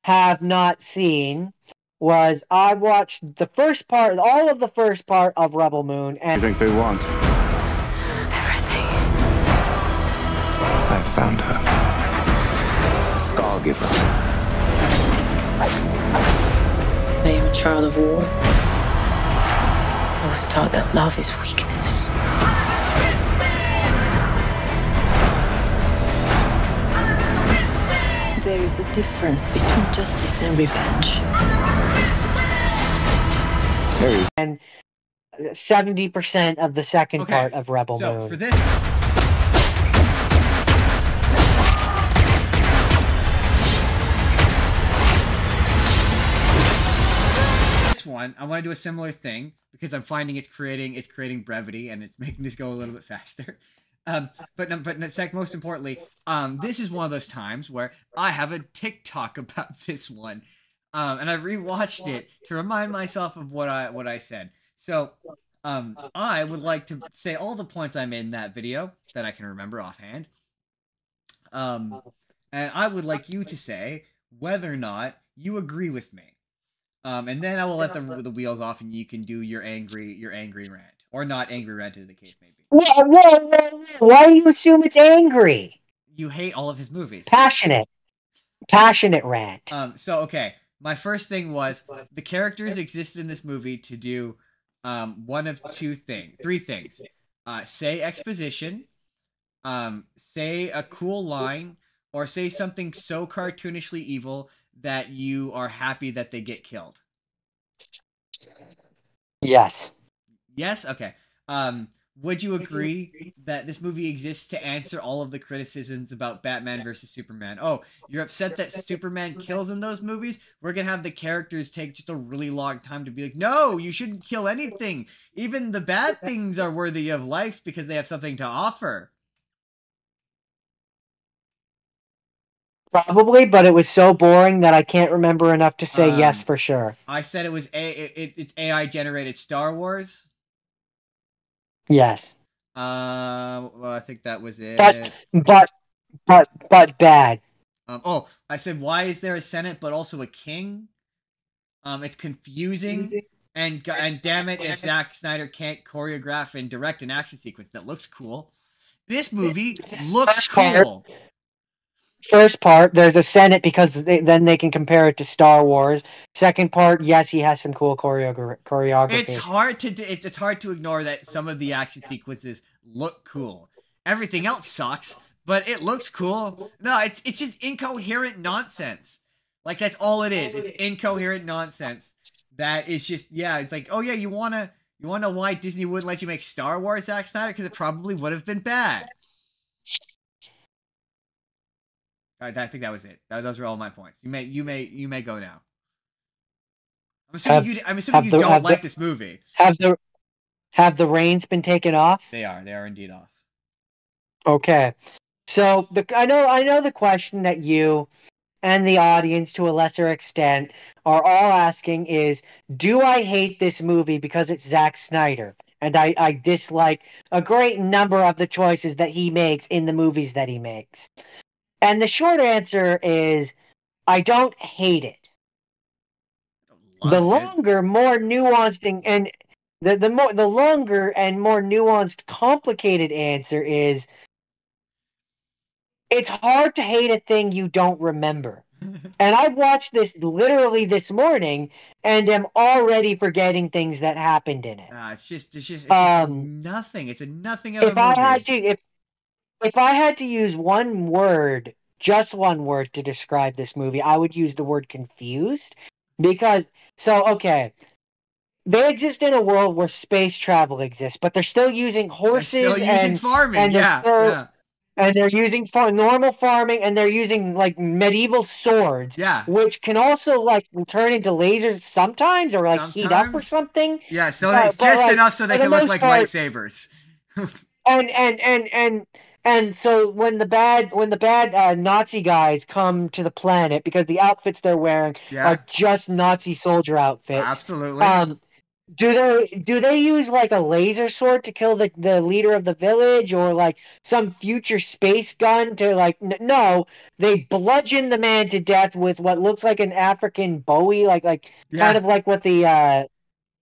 have not seen was I watched the first part, all of the first part of Rebel Moon, and You think they want? Everything. I found her. Scargiver. I am a child of war. I was taught that love is weakness. There is a difference between justice and revenge. There is. and 70% of the second part of Rebel so Moon. for this one, I want to do a similar thing because I'm finding it's creating brevity and it's making this go a little bit faster. But most importantly, this is one of those times where I have a TikTok about this one, and I rewatched it to remind myself of what I said. So, I would like to say all the points I made in that video that I can remember offhand. And I would like you to say whether or not you agree with me. And then I will let the wheels off, and you can do your angry rant, or not angry rant, as the case may be. Whoa. Why do you assume it's angry? You hate all of his movies. Passionate rant. So okay, my first thing was the characters existed in this movie to do one of three things. Say exposition, say a cool line, or say something so cartoonishly evil that you are happy that they get killed. Yes. Yes? Okay. Would you agree that this movie exists to answer all of the criticisms about Batman versus Superman? Oh, you're upset that Superman kills in those movies? We're gonna have the characters take just a really long time to be like, no, you shouldn't kill anything. Even the bad things are worthy of life because they have something to offer. Probably, but it was so boring that I can't remember enough to say yes for sure. I said it was it's AI generated Star Wars. Yes. Well, I think that was it. But bad. Oh, I said, why is there a Senate but also a king? It's confusing, and damn it, if Zack Snyder can't choreograph and direct an action sequence that looks cool, this movie looks cool. First part, there's a Senate because then they can compare it to Star Wars. Second part, yes, he has some cool choreography. It's hard to ignore that some of the action sequences look cool. Everything else sucks, but it looks cool. No, it's just incoherent nonsense. Like, that's all it is. It's incoherent nonsense. That is just, yeah, it's like, oh yeah, you wanna know why Disney wouldn't let you make Star Wars, Zack Snyder? Because it probably would have been bad. I think that was it. Those are all my points. You may go now. I'm assuming you don't like this movie. Have the reins been taken off? They are indeed off. Okay. So I know the question that you and the audience to a lesser extent are all asking is, do I hate this movie because it's Zack Snyder? And I dislike a great number of the choices that he makes in the movies that he makes. And the short answer is, I don't hate it. The longer, more nuanced and the longer and more nuanced, complicated answer is, it's hard to hate a thing you don't remember. And I've watched this literally this morning and am already forgetting things that happened in it. It's just nothing. It's a nothing of a movie. If I had to use one word, just one word to describe this movie, I would use the word confused. Because, okay, they exist in a world where space travel exists, but they're still using horses. They're still using farming, and they're using normal farming, and they're using, like, medieval swords. Yeah. Which can also, like, turn into lasers sometimes, or, like, heat up or something. Yeah, so enough so they can look like lightsabers. And so when the bad Nazi guys come to the planet, because the outfits they're wearing are just Nazi soldier outfits. Absolutely. Do they use like a laser sword to kill the leader of the village, or like some future space gun to like no, they bludgeon the man to death with what looks like an African Bowie, like kind Yeah. of like what the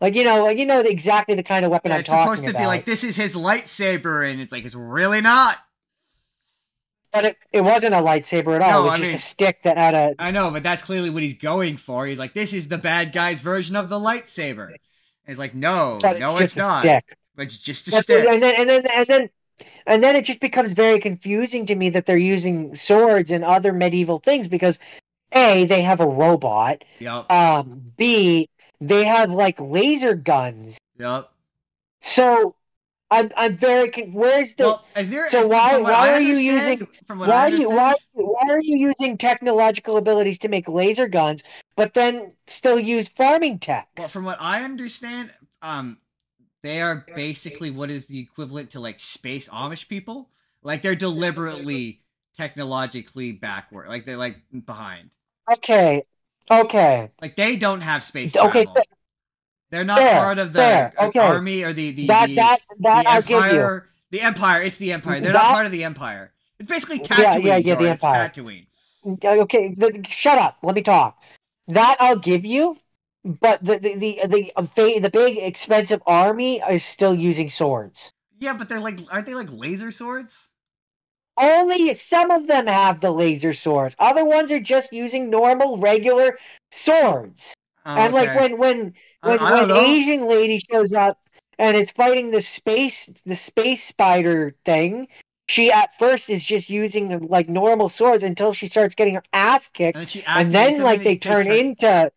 exactly the kind of weapon Yeah, I'm it's supposed talking to be about. like, this is his lightsaber, and it's like, it's really not. But it wasn't a lightsaber at all. No, It was I just a mean, stick that had a. I know, but that's clearly what he's going for. He's like, this is the bad guy's version of the lightsaber. And it's like, no, But it's no, just it's a not. stick. It's just a But, stick. and then it just becomes very confusing to me that they're using swords and other medieval things because A, they have a robot. Yep. B, they have like laser guns. Yep. So I'm very where's the Well, is there? so From what why I are you understand, using from what I why are you using technological abilities to make laser guns, but then still use farming tech? well, from what I understand, they are basically what is the equivalent to like space Amish people. Like they're deliberately technologically backward. Like they're like behind. Okay, okay, Like they don't have space okay. travel. They're not Fair, part of the fair. Okay, army or the that I'll give you. empire. The empire. It's the empire. They're not That part of the empire. It's basically yeah, Tatooine, the Jordan. It's Empire. Tatooine. Okay, shut up. Let me talk. That I'll give you, but the big expensive army is still using swords. Yeah, but they're like, aren't they like laser swords? Only some of them have the laser swords. Other ones are just using normal, regular swords. Oh, And like okay. I don't when know. Asian lady shows up and is fighting the space spider thing, she at first is just using like normal swords until she starts getting her ass And kicked, then she and activates then them and like they they turn turn. into.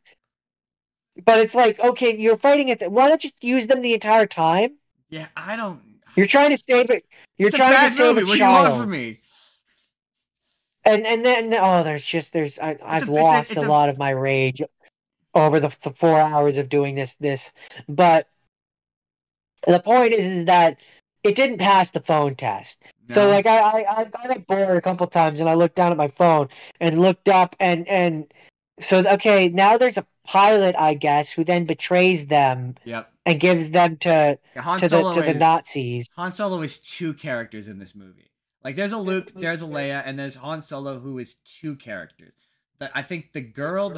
But it's like, okay, you're fighting it. Why don't you use them the entire time? Yeah, I don't. You're trying to save it. You're It's a trying to bad save a movie. What do you want from child. me? And then It's a I've lost a it's a lot of my rage over the 4 hours of doing this. But the point is that it didn't pass the phone test. So no. like I got bored a couple times and I looked down at my phone and looked up and so okay, now there's a pilot, I guess, who then betrays them Yep. and gives them Yeah, to the Nazis. Han Solo is two characters in this movie. Like there's a Luke, there's a Leia, and there's Han Solo who is two characters. But I think the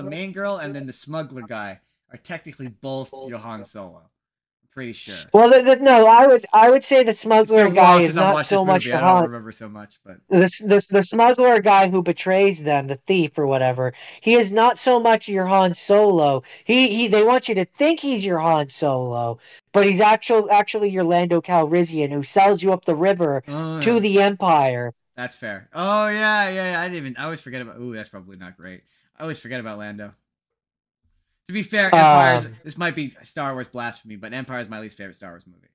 main girl, and then the smuggler guy are technically both your Han Solo. I'm pretty sure. Well, no, I would say the It's been smuggler a guy while is since I've not watched this so much movie. your I don't Han. remember so much, but The smuggler guy who betrays them, the thief or whatever, he is not so much your Han Solo. He they want you to think he's your Han Solo, but he's actually your Lando Calrissian who sells you up the river oh to yeah, the Empire. that's fair. Oh yeah. I didn't even. I always forget about. Ooh, that's probably not great. I always forget about Lando. To be fair, Empire's. Um. This might be Star Wars blasphemy, but Empire is my least favorite Star Wars movie.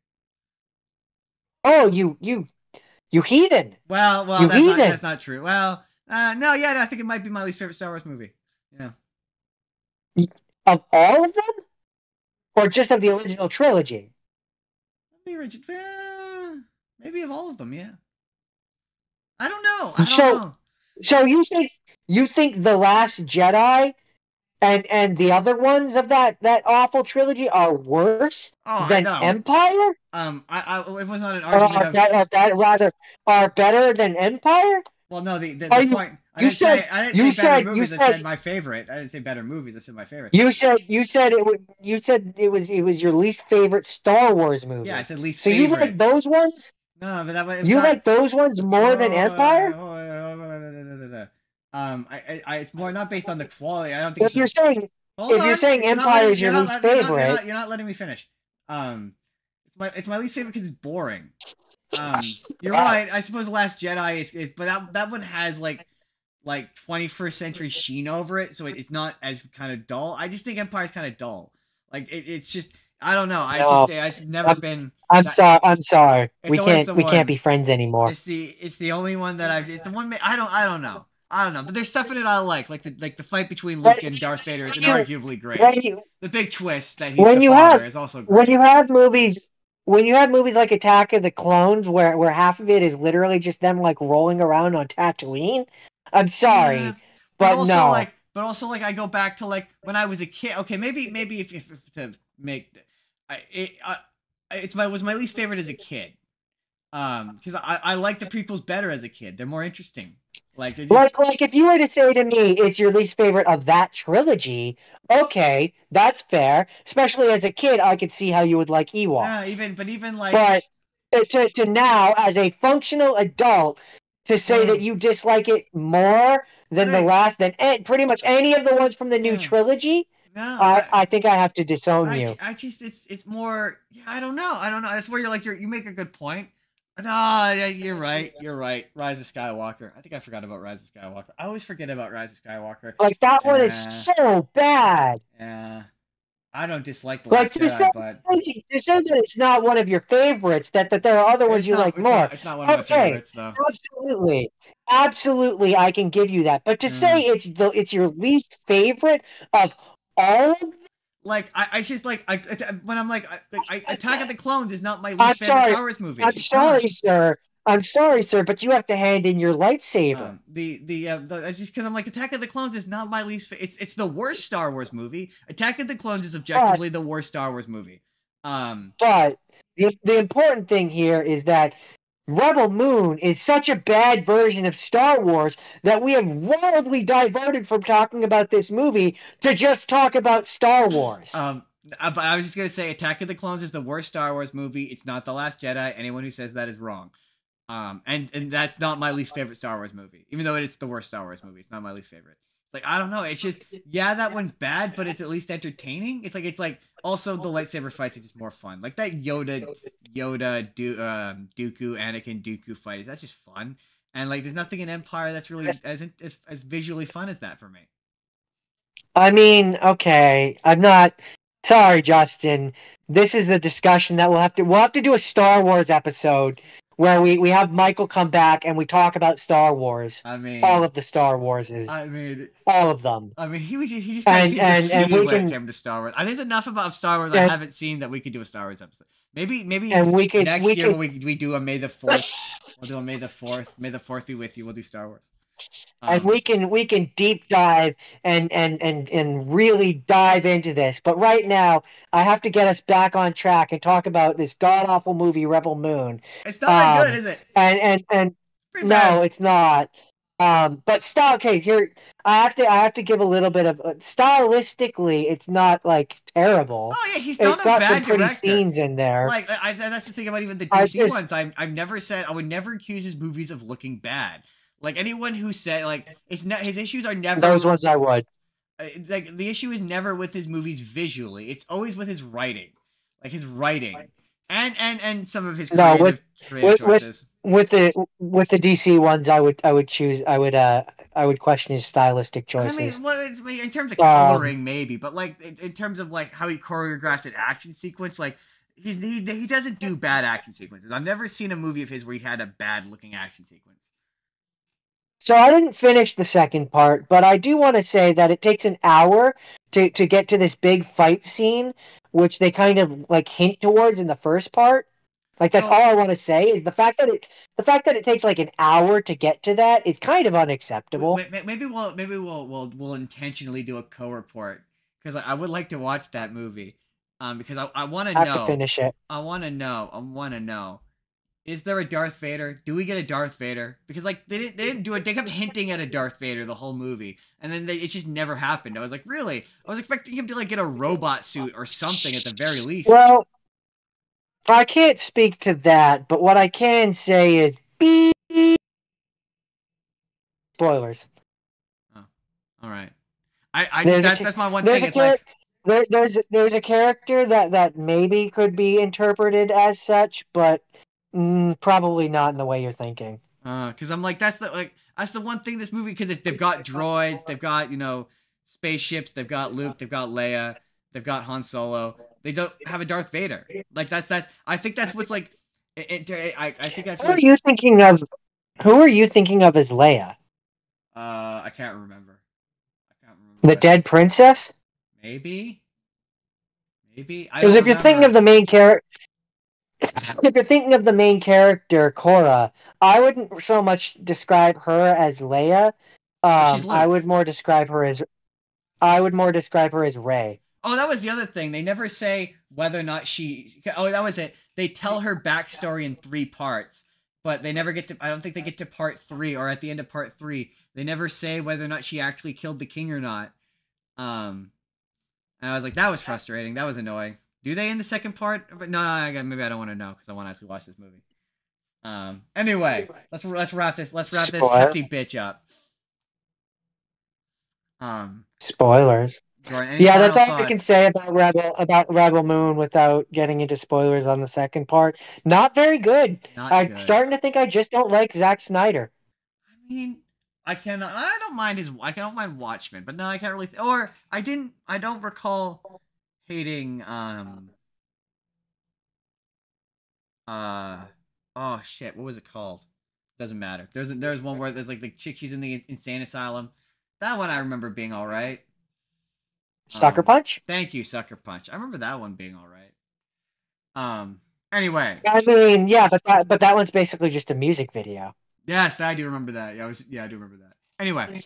Oh, you heathen! Well, You heathen! that's not true. Well, no, yeah, I think it might be my least favorite Star Wars movie. Yeah, Of all of them, or just of the original trilogy? the original, maybe of all of them. Yeah, I don't know. I don't So know. so you think the Last Jedi and the other ones of that awful trilogy are worse Oh, I than know. Empire, It was not an or argument of. rather are better than Empire? Well, no, the Are you point. I didn't you say better said movies. I said my favorite. I didn't say better movies. I said my favorite. you said it was your least favorite Star Wars Yeah, I movie. said least So you like favorite. those ones? No, but that was You not. like those ones more than Empire? It's more not based on the quality. I don't think If it's you're just. saying Hold on. Empire is your least favorite, You're not letting me finish. It's my least favorite because it's boring. You're right. I suppose Last Jedi is but that one has like 21st century sheen over it, so it's not as kind of dull. I just think Empire's kind of dull. Like it's just I don't know. no, I've never been. I'm sorry. It's always the We can't one. be friends anymore. It's the only one that I've. It's the one. I don't know. I don't know. But there's stuff in it I like the fight between Luke and Darth Vader is inarguably great. The big twist that he's when the you father have is also when great. you have movies when you have movies like Attack of the Clones where half of it is literally just them like rolling around on Tatooine, I'm Yeah, sorry, but no. but also like I go back to like when I was a kid. Okay, maybe if to make was my least favorite as a kid. Because I like the prequels better as a kid. They're more interesting. Like they're just like if you were to say to me it's your least favorite of that trilogy, okay, that's fair. Especially as a kid, I could see how you would like Ewoks. even like But to now, as a functional adult, to say that you dislike it more than the last, than pretty much any of the ones from the new trilogy, no, I think I have to disown you. I just it's more. Yeah, I don't know. That's where you're like you make a good point. No, yeah, you're right. You're right. Rise of Skywalker. I think I forgot about Rise of Skywalker. I always forget about Rise of Skywalker. Like that one is so bad. Yeah. I don't dislike The Like Last Jedi, but to say that it's not one of your favorites, that there are other ones you like more. It's not one of my favorites, though. Absolutely, I can give you that. But to say it's your least favorite of all of them, like I just like when I'm like Attack of the Clones is not my least favorite Star Wars movie. I'm sorry, sir. I'm sorry, sir, but you have to hand in your lightsaber. Just because I'm like Attack of the Clones is not my least. It's the worst Star Wars movie. Attack of the Clones is objectively the worst Star Wars movie. But the important thing here is that Rebel Moon is such a bad version of Star Wars that we have wildly diverted from talking about this movie to just talk about Star Wars. But I was just gonna say Attack of the Clones is the worst Star Wars movie. It's not The Last Jedi. Anyone who says that is wrong. And that's not my least favorite Star Wars movie. Even though it's the worst Star Wars movie, it's not my least favorite. Like I don't know, it's just that one's bad, but it's at least entertaining. It's like also the lightsaber fights are just more fun. Like that Dooku Anakin Dooku fight that's just fun. And like there's nothing in Empire that's really as visually fun as that for me. I mean, okay, I'm not sorry, Justin. This is a discussion that we'll have to do a Star Wars episode where we have Michael come back and we talk about Star Wars. I mean, all of the Star Warses. I mean, all of them. I mean, he just kind of seemed defeated when it came to Star Wars. There's enough about Star Wars I haven't seen that we could do a Star Wars episode. Maybe next year when we do a May the 4th. We'll do a May the 4th. May the 4th be with you. We'll do Star Wars. And we can deep dive and really dive into this. But right now, I have to get us back on track and talk about this god awful movie, Rebel Moon. It's not that good, is it? And no, it's not. But okay, here I have to give a little bit of stylistically, it's not like terrible. Oh yeah, he's not a bad some pretty director. Scenes in there. Like that's the thing about even the DC ones. I've never said I would never accuse his movies of looking bad. Like anyone who said like his issues are never those ones I would. Like the issue is never with his movies visually. It's always with his writing, like his writing, and some of his creative choices. With the DC ones, I would question his stylistic choices. I mean, in terms of coloring, maybe, but like in terms of like how he choreographed an action sequence, like he doesn't do bad action sequences. I've never seen a movie of his where he had a bad looking action sequence. So I didn't finish the second part, but I do want to say that it takes an hour to get to this big fight scene, which they kind of like hint towards in the first part. Like that's all I want to say is the fact that it takes like an hour to get to that is kind of unacceptable. Maybe we'll intentionally do a co-report because I would like to watch that movie. Because I want to know. To finish it. I want to know. Is there a Darth Vader? Do we get a Darth Vader? Because like they didn't do it. They kept hinting at a Darth Vader the whole movie, and then it just never happened. I was like, really? I was expecting him to like get a robot suit or something at the very least. Well, I can't speak to that, but what I can say is beep. Spoilers. Oh, all right. That's my one thing. There's a character that maybe could be interpreted as such, but probably not in the way you're thinking. Because I'm like that's the one thing this movie, because they've got droids, they've got spaceships, they've got Luke, they've got Leia, they've got Han Solo. They don't have a Darth Vader. Like that's I think that's what's like. I think that's. Who are you thinking of? Who are you thinking of as Leia? I can't remember. The dead princess? Maybe. Because if you're thinking of the main character. If you're thinking of the main character, Korra, I wouldn't so much describe her as Leia. I would more describe her as Rey. Oh, that was the other thing. They never say whether or not she. Oh, that was it. They tell her backstory in 3 parts, but they never get to. I don't think they get to part 3, or at the end of part 3, they never say whether or not she actually killed the king or not. And I was like, that was frustrating. That was annoying. Do they in the second part? But no, maybe I don't want to know because I want to actually watch this movie. Anyway, let's wrap this. Let's wrap this hefty bitch up. Spoilers. Jordan, any Yeah, that's final all I can thoughts? say about Rebel Moon without getting into spoilers on the second part. Not very good. Not I'm good. starting to think I just don't like Zack Snyder. I mean, I don't mind I don't mind Watchmen, but no, I can't really. Or I don't recall hating. Oh shit, what was it called? Doesn't matter. There's one where there's like the chick, she's in the insane asylum. That one I remember being all right. Sucker Punch? Thank you, Sucker Punch. I remember that one being all right. Anyway. I mean, yeah, but that one's basically just a music video. Yes, I do remember that. Yeah, I do remember that. Anyway,